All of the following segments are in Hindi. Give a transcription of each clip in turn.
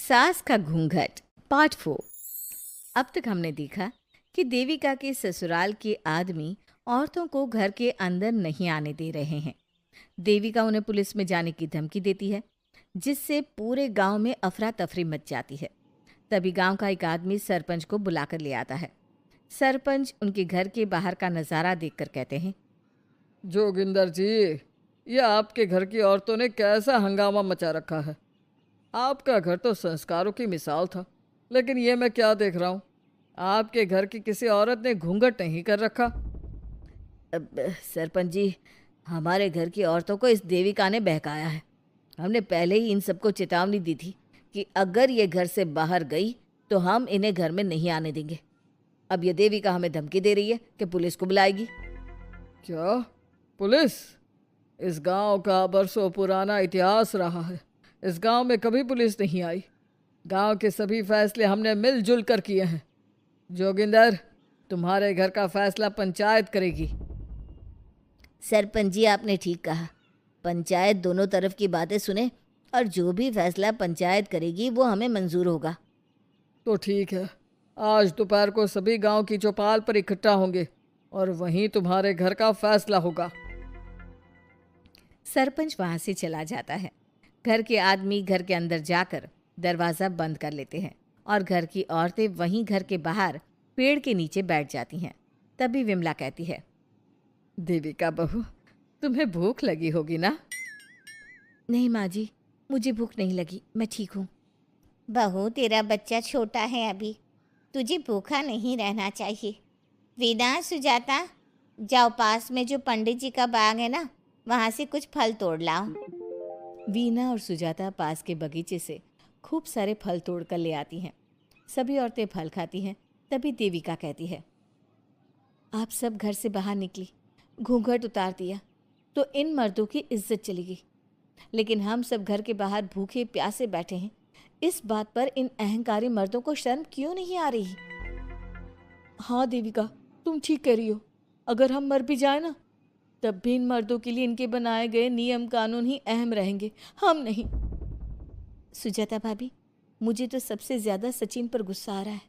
सास का घूंघट पार्ट 4। अब तक हमने देखा कि देविका के ससुराल के आदमी औरतों को घर के अंदर नहीं आने दे रहे हैं। देविका उन्हें पुलिस में जाने की धमकी देती है, जिससे पूरे गांव में अफरा तफरी मच जाती है। तभी गांव का एक आदमी सरपंच को बुलाकर ले आता है। सरपंच उनके घर के बाहर का नज़ारा देखकर कहते हैं, जोगिंदर जी, ये आपके घर की औरतों ने कैसा हंगामा मचा रखा है। आपका घर तो संस्कारों की मिसाल था, लेकिन ये मैं क्या देख रहा हूँ। आपके घर की किसी औरत ने घूंघट नहीं कर रखा। अब सरपंच जी, हमारे घर की औरतों को इस देविका ने बहकाया है। हमने पहले ही इन सबको चेतावनी दी थी कि अगर ये घर से बाहर गई तो हम इन्हें घर में नहीं आने देंगे। अब ये देविका हमें धमकी दे रही है कि पुलिस को बुलाएगी। क्या? पुलिस? इस गांव का बरसों पुराना इतिहास रहा है। इस गांव में कभी पुलिस नहीं आई। गांव के सभी फैसले हमने मिलजुल कर किए हैं। जोगिंदर, तुम्हारे घर का फैसला पंचायत करेगी। सरपंच जी, आपने ठीक कहा। पंचायत दोनों तरफ की बातें सुने और जो भी फैसला पंचायत करेगी वो हमें मंजूर होगा। तो ठीक है, आज दोपहर को सभी गांव की चौपाल पर इकट्ठा होंगे और वहीं तुम्हारे घर का फैसला होगा। सरपंच वहां से चला जाता है। घर के आदमी घर के अंदर जाकर दरवाज़ा बंद कर लेते हैं और घर की औरतें वहीं घर के बाहर पेड़ के नीचे बैठ जाती हैं। तभी विमला कहती है, देविका बहू, तुम्हें भूख लगी होगी ना? नहीं माँ जी, मुझे भूख नहीं लगी, मैं ठीक हूँ। बहू, तेरा बच्चा छोटा है अभी, तुझे भूखा नहीं रहना चाहिए। वीना, सुजाता, जाओ पास में जो पंडित जी का बाग है ना, वहाँ से कुछ फल तोड़ लाओ। वीना और सुजाता पास के बगीचे से खूब सारे फल तोड़ कर ले आती हैं। सभी औरतें फल खाती हैं। तभी देविका कहती है, आप सब घर से बाहर निकली, घूंघट उतार दिया तो इन मर्दों की इज्जत चली गई, लेकिन हम सब घर के बाहर भूखे प्यासे बैठे हैं। इस बात पर इन अहंकारी मर्दों को शर्म क्यों नहीं आ रही? हाँ देविका, तुम ठीक कह रही हो। अगर हम मर भी जाए ना, तब भी इन मर्दों के लिए इनके बनाए गए नियम कानून ही अहम रहेंगे, हम नहीं। सुजाता भाभी, मुझे तो सबसे ज़्यादा सचिन पर गुस्सा आ रहा है।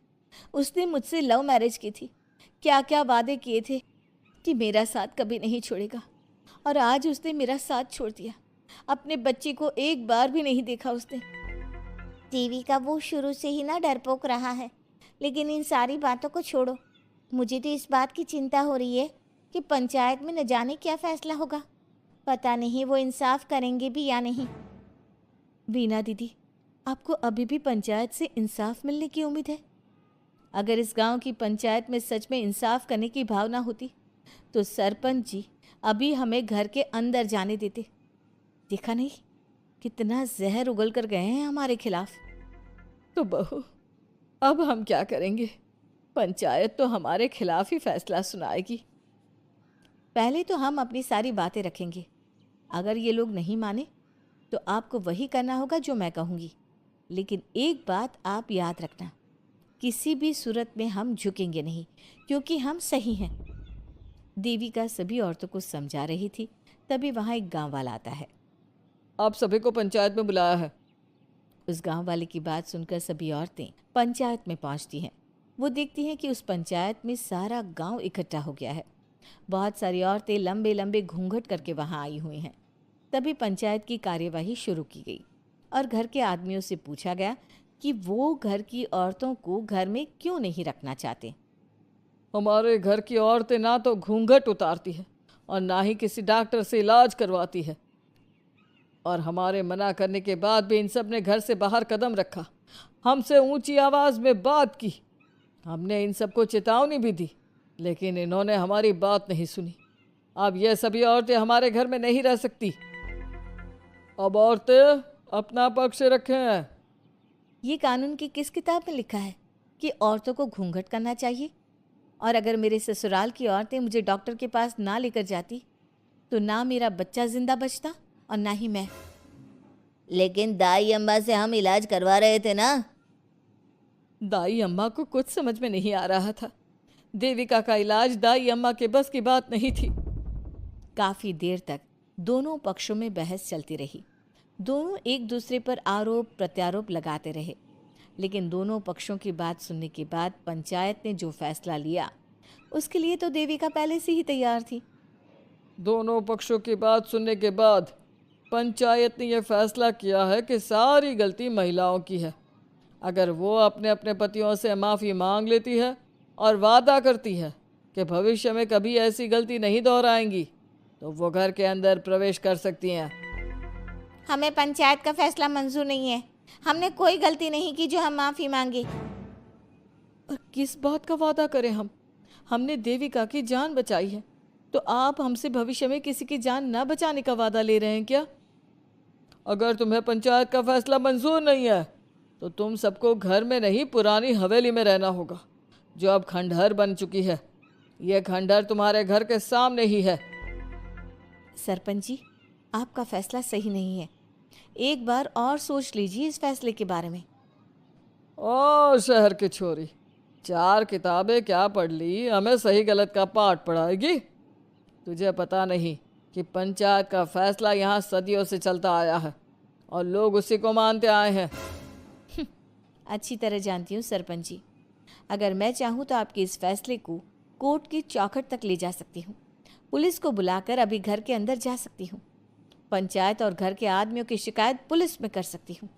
उसने मुझसे लव मैरिज की थी, क्या क्या वादे किए थे कि मेरा साथ कभी नहीं छोड़ेगा, और आज उसने मेरा साथ छोड़ दिया। अपने बच्चे को एक बार भी नहीं देखा उसने। देविका, वो शुरू से ही ना डरपोक रहा है, लेकिन इन सारी बातों को छोड़ो। मुझे तो इस बात की चिंता हो रही है कि पंचायत में न जाने क्या फैसला होगा। पता नहीं वो इंसाफ करेंगे भी या नहीं। वीना दीदी, आपको अभी भी पंचायत से इंसाफ मिलने की उम्मीद है? अगर इस गांव की पंचायत में सच में इंसाफ करने की भावना होती तो सरपंच जी अभी हमें घर के अंदर जाने देते। देखा नहीं कितना जहर उगल कर गए हैं हमारे खिलाफ। तो बहू, अब हम क्या करेंगे? पंचायत तो हमारे खिलाफ ही फैसला सुनाएगी। पहले तो हम अपनी सारी बातें रखेंगे। अगर ये लोग नहीं माने तो आपको वही करना होगा जो मैं कहूँगी। लेकिन एक बात आप याद रखना, किसी भी सूरत में हम झुकेंगे नहीं, क्योंकि हम सही हैं। देविका सभी औरतों को समझा रही थी। तभी वहाँ एक गांव वाला आता है। आप सभी को पंचायत में बुलाया है। उस गांव वाले की बात सुनकर सभी औरतें पंचायत में पहुंचती हैं। वो देखती हैं कि उस पंचायत में सारा गांव इकट्ठा हो गया है। बहुत सारी औरतें लंबे लंबे घूंघट करके वहां आई हुई हैं। तभी पंचायत की कार्यवाही शुरू की गई और घर के आदमियों से पूछा गया कि वो घर की औरतों को घर में क्यों नहीं रखना चाहते। हमारे घर की औरतें ना तो घूंघट उतारती है और ना ही किसी डॉक्टर से इलाज करवाती है, और हमारे मना करने के बाद भी इन सब ने घर से बाहर कदम रखा, हमसे ऊंची आवाज़ में बात की। हमने इन सबको चेतावनी भी दी, लेकिन इन्होंने हमारी बात नहीं सुनी। अब ये सभी औरतें हमारे घर में नहीं रह सकती। अब औरतें अपना पक्ष रखें। ये कानून की किस किताब में लिखा है कि औरतों को घूंघट करना चाहिए? और अगर मेरे ससुराल की औरतें मुझे डॉक्टर के पास ना लेकर जाती तो ना मेरा बच्चा जिंदा बचता और ना ही मैं। लेकिन दाई अम्मा से हम इलाज करवा रहे थे ना। दाई अम्मा को कुछ समझ में नहीं आ रहा था। देविका का इलाज दाई अम्मा के बस की बात नहीं थी। काफ़ी देर तक दोनों पक्षों में बहस चलती रही। दोनों एक दूसरे पर आरोप प्रत्यारोप लगाते रहे, लेकिन दोनों पक्षों की बात सुनने के बाद पंचायत ने जो फैसला लिया उसके लिए तो देविका पहले से ही तैयार थी। दोनों पक्षों की बात सुनने के बाद पंचायत ने यह फैसला किया है कि सारी गलती महिलाओं की है। अगर वो अपने अपने पतियों से माफ़ी मांग लेती है और वादा करती है कि भविष्य में कभी ऐसी गलती नहीं दोहराएंगी, तो वो घर के अंदर प्रवेश कर सकती हैं। हमें पंचायत का फैसला मंजूर नहीं है। हमने कोई गलती नहीं की जो हम माफ़ी मांगे। और किस बात का वादा करें हम? हमने देविका की जान बचाई है, तो आप हमसे भविष्य में किसी की जान न बचाने का वादा ले रहे हैं क्या? अगर तुम्हें पंचायत का फैसला मंजूर नहीं है तो तुम सबको घर में नहीं पुरानी हवेली में रहना होगा, जो अब खंडहर बन चुकी है। यह खंडहर तुम्हारे घर के सामने ही है। सरपंच जी, आपका फैसला सही नहीं है। एक बार और सोच लीजिए इस फैसले के बारे में। ओ शहर की छोरी, 4 किताबें क्या पढ़ ली, हमें सही गलत का पाठ पढ़ाएगी? तुझे पता नहीं कि पंचायत का फैसला यहाँ सदियों से चलता आया है और लोग उसी को मानते आए हैं। अच्छी तरह जानती हूँ सरपंच जी। अगर मैं चाहूँ तो आपके इस फैसले को कोर्ट की चौखट तक ले जा सकती हूँ। पुलिस को बुलाकर अभी घर के अंदर जा सकती हूँ। पंचायत और घर के आदमियों की शिकायत पुलिस में कर सकती हूँ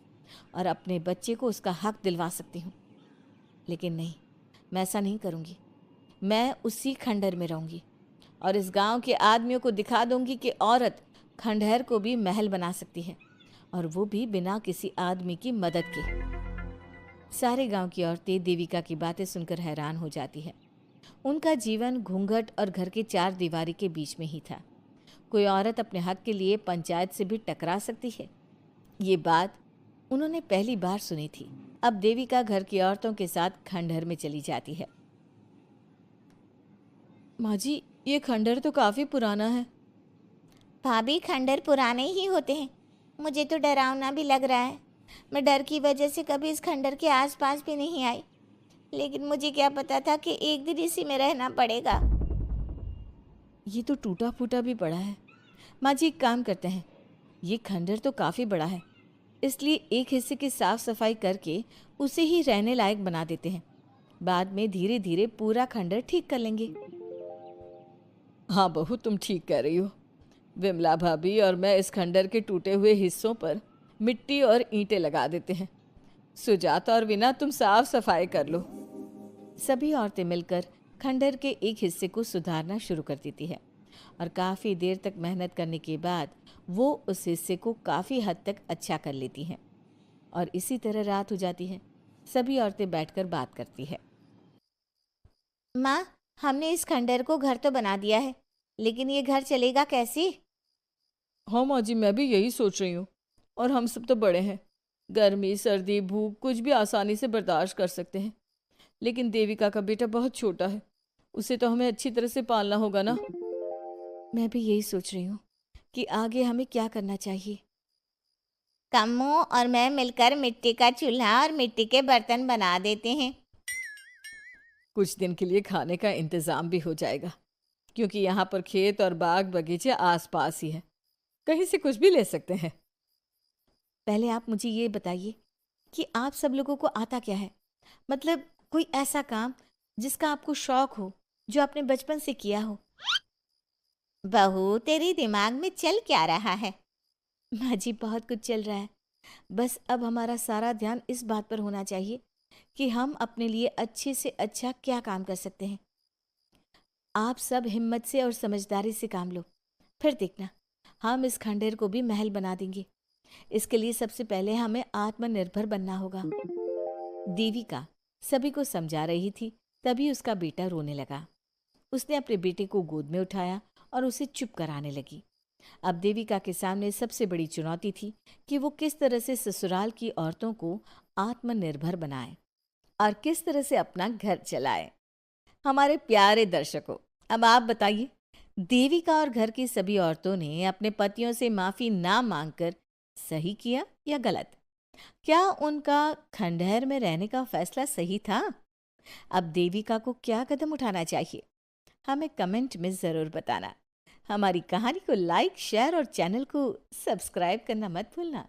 और अपने बच्चे को उसका हक दिलवा सकती हूँ। लेकिन नहीं, मैं ऐसा नहीं करूँगी। मैं उसी खंडहर में रहूँगी और इस गांव के आदमियों को दिखा दूंगी कि औरत खंडहर को भी महल बना सकती है, और वो भी बिना किसी आदमी की मदद के। सारे गांव की औरतें देविका की बातें सुनकर हैरान हो जाती है। उनका जीवन घूंघट और घर के 4 दीवारी के बीच में ही था। कोई औरत अपने हक के लिए पंचायत से भी टकरा सकती है, ये बात उन्होंने पहली बार सुनी थी। अब देविका घर की औरतों के साथ खंडहर में चली जाती है। माँ जी, ये खंडहर तो काफ़ी पुराना है। भाभी, खंडहर पुराने ही होते हैं। मुझे तो डरावना भी लग रहा है। मैं डर की वजह से कभी इस खंडहर के आसपास भी नहीं आई, लेकिन मुझे क्या पता था कि एक दिन इसी में रहना पड़ेगा। ये तो टूटा फूटा भी पड़ा है। माँ जी, एक काम करते हैं, ये खंडहर तो काफ़ी बड़ा है, इसलिए एक हिस्से की साफ सफाई करके उसे ही रहने लायक बना देते हैं। बाद में धीरे धीरे पूरा खंडहर ठीक कर लेंगे। हाँ बहू, तुम ठीक कह रही हो। विमला भाभी और मैं इस खंडहर के टूटे हुए हिस्सों पर मिट्टी और ईंटें लगा देते हैं। सुजाता और वीना, तुम साफ सफाई कर लो। सभी औरतें मिलकर खंडहर के एक हिस्से को सुधारना शुरू कर देती है और काफ़ी देर तक मेहनत करने के बाद वो उस हिस्से को काफ़ी हद तक अच्छा कर लेती हैं। और इसी तरह रात हो जाती है। सभी औरतें बैठकर बात करती है। माँ, हमने इस खंडहर को घर तो बना दिया है, लेकिन ये घर चलेगा कैसे? हाँ माँ जी, मैं भी यही सोच रही हूँ। और हम सब तो बड़े हैं, गर्मी सर्दी भूख कुछ भी आसानी से बर्दाश्त कर सकते हैं, लेकिन देविका का बेटा बहुत छोटा है, उसे तो हमें अच्छी तरह से पालना होगा ना। मैं भी यही सोच रही हूँ कि आगे हमें क्या करना चाहिए। कम्मू और मैं मिलकर मिट्टी का चूल्हा और मिट्टी के बर्तन बना देते हैं। कुछ दिन के लिए खाने का इंतज़ाम भी हो जाएगा, क्योंकि यहाँ पर खेत और बाग बगीचे आसपास ही हैं, कहीं से कुछ भी ले सकते हैं। पहले आप मुझे ये बताइए कि आप सब लोगों को आता क्या है? मतलब कोई ऐसा काम जिसका आपको शौक हो, जो आपने बचपन से किया हो। बहू, तेरे दिमाग में चल क्या रहा है? माँ जी, बहुत कुछ चल रहा है। बस अब हमारा सारा ध्यान इस बात पर होना चाहिए कि हम अपने लिए अच्छे से अच्छा क्या काम कर सकते हैं। आप सब हिम्मत से और समझदारी से काम लो, फिर देखना हम इस खंडहर को भी महल बना देंगे। इसके लिए सबसे पहले हमें आत्मनिर्भर बनना होगा। देविका सभी को समझा रही थी, तभी उसका बेटा रोने लगा। उसने अपने बेटे को गोद में उठाया और उसे चुप कराने लगी। अब देविका के सामने सबसे बड़ी चुनौती थी कि वो किस तरह से ससुराल की औरतों को आत्मनिर्भर बनाए और किस तरह से अपना घर चलाए। हमारे प्यारे दर्शकों, अब आप बताइए, देविका और घर की सभी औरतों ने अपने पतियों से माफ़ी ना मांगकर सही किया या गलत? क्या उनका खंडहर में रहने का फैसला सही था? अब देविका को क्या कदम उठाना चाहिए, हमें कमेंट में ज़रूर बताना। हमारी कहानी को लाइक, शेयर और चैनल को सब्सक्राइब करना मत भूलना।